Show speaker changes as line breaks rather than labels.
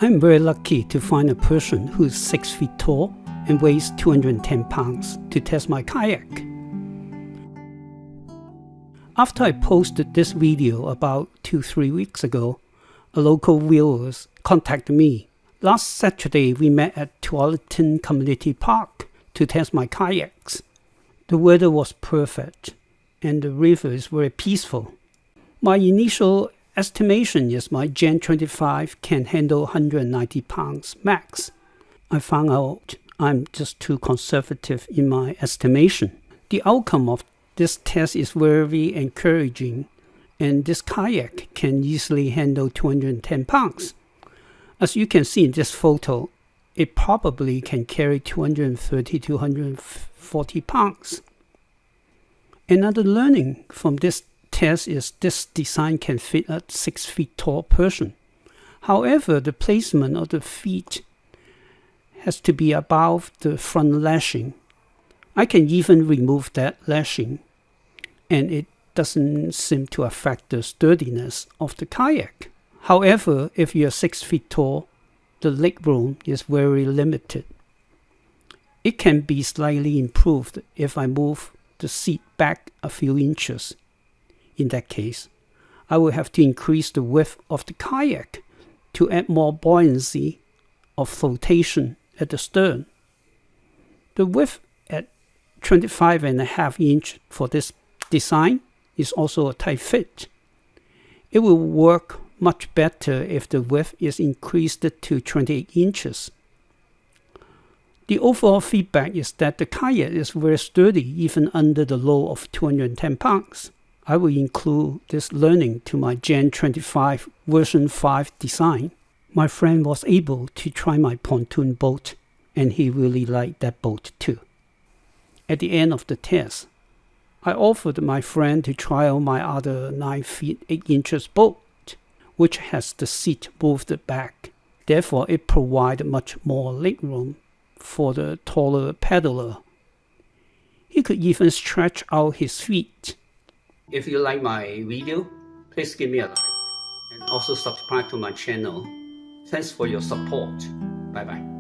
I'm very lucky to find a person who's 6 feet tall and weighs 210 pounds to test my kayak. After I posted this video about 2-3 weeks ago, a local viewer contacted me. Last Saturday we met at Tualatin Community Park to test my kayaks. The weather was perfect and the river is very peaceful. My initial estimation is my Gen 25 can handle 190 pounds max. I found out I'm just too conservative in my estimation. The outcome of this test is very encouraging, and this kayak can easily handle 210 pounds. As you can see in this photo, it probably can carry 230 to 240 pounds. Another learning from this test is this design can fit a 6 feet tall person. However, the placement of the feet has to be above the front lashing. I can even remove that lashing, and it doesn't seem to affect the sturdiness of the kayak. However, if you're 6 feet tall, the leg room is very limited. It can be slightly improved if I move the seat back a few inches. In that case, I will have to increase the width of the kayak to add more buoyancy of flotation at the stern. The width at 25.5 inch for this design is also a tight fit. It will work much better if the width is increased to 28 inches. The overall feedback is that the kayak is very sturdy even under the load of 210 pounds. I will include this learning to my Gen 25 version 5 design. My friend was able to try my pontoon boat, and he really liked that boat too. At the end of the test, I offered my friend to try out my other 9 feet 8 inches boat, which has the seat moved back. Therefore, it provided much more leg room for the taller paddler. He could even stretch out his feet. If you like my video, please give me a like and also subscribe to my channel. Thanks for your support. Bye bye.